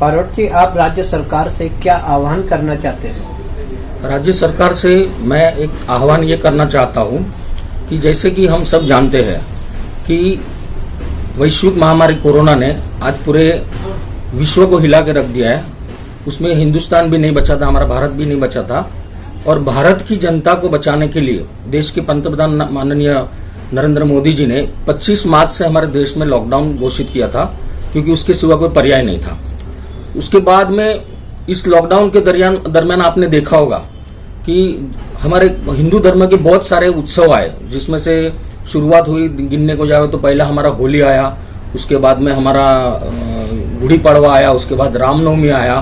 पारोट जी, आप राज्य सरकार से क्या आह्वान करना चाहते हैं? राज्य सरकार से मैं एक आह्वान ये करना चाहता हूँ कि जैसे कि हम सब जानते हैं कि वैश्विक महामारी कोरोना ने आज पूरे विश्व को हिला के रख दिया है। उसमें हिंदुस्तान भी नहीं बचा था, हमारा भारत भी नहीं बचा था। और भारत की जनता को बचाने के लिए देश के पंतप्रधान माननीय नरेंद्र मोदी जी ने 25 मार्च से हमारे देश में लॉकडाउन घोषित किया था, क्योंकि उसके सिवा कोई पर्याय नहीं था। उसके बाद में इस लॉकडाउन के दरमियान आपने देखा होगा कि हमारे हिंदू धर्म के बहुत सारे उत्सव आए, जिसमें से शुरुआत हुई, गिनने को जाए तो पहला हमारा होली आया, उसके बाद में हमारा गुड़ी पड़वा आया, उसके बाद रामनवमी आया।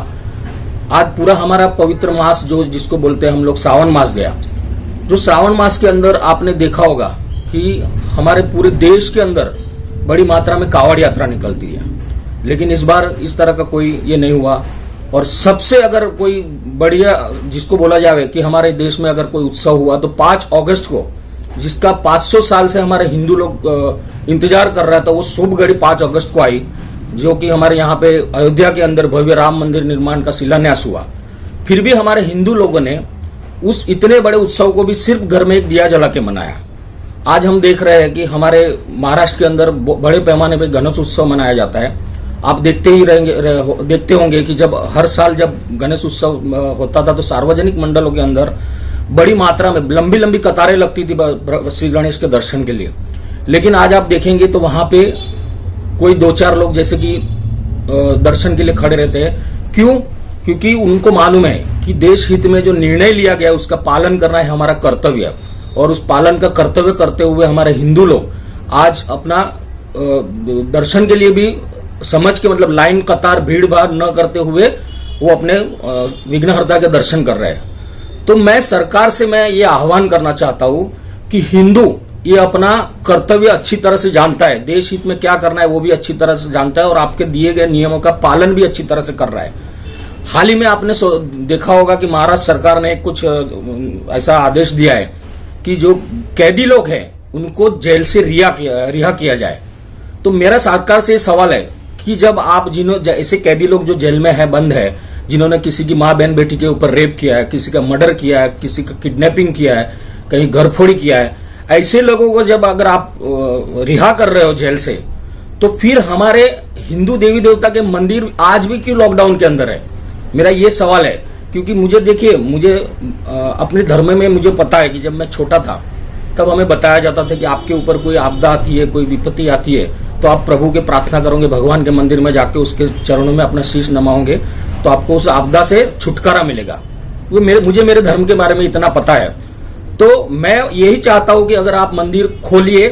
आज पूरा हमारा पवित्र मास जो जिसको बोलते हैं हम लोग श्रावण मास गया। जो श्रावण मास के अंदर आपने देखा होगा कि हमारे पूरे देश के अंदर बड़ी मात्रा में कावड़ यात्रा निकलती है, लेकिन इस बार इस तरह का कोई ये नहीं हुआ। और सबसे अगर कोई बढ़िया जिसको बोला जाए कि हमारे देश में अगर कोई उत्सव हुआ तो 5 अगस्त को, जिसका 500 साल से हमारे हिंदू लोग इंतजार कर रहा था, वो शुभ घड़ी 5 अगस्त को आई, जो कि हमारे यहाँ पे अयोध्या के अंदर भव्य राम मंदिर निर्माण का शिलान्यास हुआ। फिर भी हमारे हिंदू लोगों ने उस इतने बड़े उत्सव को भी सिर्फ घर में एक दिया जला के मनाया। आज हम देख रहे हैं कि हमारे महाराष्ट्र के अंदर बड़े पैमाने पर गणेश उत्सव मनाया जाता है। आप देखते होंगे कि जब हर साल जब गणेश उत्सव होता था तो सार्वजनिक मंडलों के अंदर बड़ी मात्रा में लंबी लंबी कतारें लगती थी श्री गणेश के दर्शन के लिए। लेकिन आज आप देखेंगे तो वहां पे कोई 2-4 लोग जैसे कि दर्शन के लिए खड़े रहते हैं। क्यों? क्योंकि उनको मालूम है कि देश हित में जो निर्णय लिया गया है उसका पालन करना है हमारा कर्तव्य, और उस पालन का कर्तव्य करते हुए हमारे हिंदू लोग आज अपना दर्शन के लिए भी समझ के, मतलब लाइन कतार भीड़ भाड़ न करते हुए वो अपने विघ्नहर्ता के दर्शन कर रहे हैं। तो मैं सरकार से मैं ये आह्वान करना चाहता हूं कि हिंदू ये अपना कर्तव्य अच्छी तरह से जानता है, देश हित में क्या करना है वो भी अच्छी तरह से जानता है, और आपके दिए गए नियमों का पालन भी अच्छी तरह से कर रहा है। हाल ही में आपने देखा होगा कि महाराष्ट्र सरकार ने कुछ ऐसा आदेश दिया है कि जो कैदी लोग हैं उनको जेल से रिहा किया जाए। तो मेरा सरकार से सवाल है कि जब आप ऐसे कैदी लोग जो जेल में है, बंद है, जिन्होंने किसी की माँ बहन बेटी के ऊपर रेप किया है, किसी का मर्डर किया है, किसी का किडनैपिंग किया है, कहीं घरफोड़ी किया है, ऐसे लोगों को जब अगर आप रिहा कर रहे हो जेल से, तो फिर हमारे हिंदू देवी देवता के मंदिर आज भी क्यों लॉकडाउन के अंदर है? मेरा ये सवाल है। क्योंकि मुझे देखिए, मुझे अपने धर्म में मुझे पता है कि जब मैं छोटा था तब हमें बताया जाता था कि आपके ऊपर कोई आपदा आती है, कोई विपत्ति आती है, तो आप प्रभु के प्रार्थना करोगे, भगवान के मंदिर में जाके उसके चरणों में अपना शीश नमाओगे तो आपको उस आपदा से छुटकारा मिलेगा। वो मुझे मेरे धर्म के बारे में इतना पता है। तो मैं यही चाहता हूं कि अगर आप मंदिर खोलिए,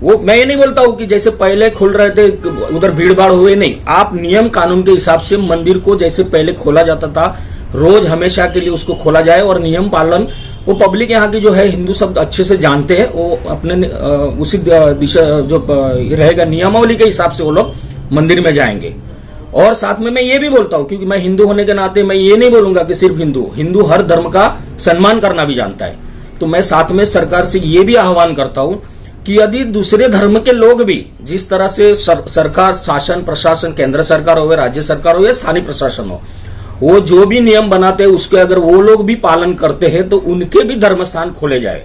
वो मैं ये नहीं बोलता हूं कि जैसे पहले खुल रहे थे उधर भीड़ भाड़ हुए, नहीं, आप नियम कानून के हिसाब से मंदिर को जैसे पहले खोला जाता था रोज हमेशा के लिए उसको खोला जाए, और नियम पालन वो पब्लिक यहाँ की जो है हिंदू शब्द अच्छे से जानते हैं, वो अपने उसी दिशा जो रहेगा नियमावली के हिसाब से वो लोग मंदिर में जाएंगे। और साथ में मैं ये भी बोलता हूँ, क्योंकि मैं हिंदू होने के नाते मैं ये नहीं बोलूंगा कि सिर्फ हिंदू हर धर्म का सम्मान करना भी जानता है। तो मैं साथ में सरकार से ये भी आह्वान करता हूँ कि यदि दूसरे धर्म के लोग भी जिस तरह से सरकार, शासन, प्रशासन, केंद्र सरकार हो, राज्य सरकार हो या स्थानीय प्रशासन हो, वो जो भी नियम बनाते हैं उसके अगर वो लोग भी पालन करते हैं तो उनके भी धर्म स्थान खोले जाए।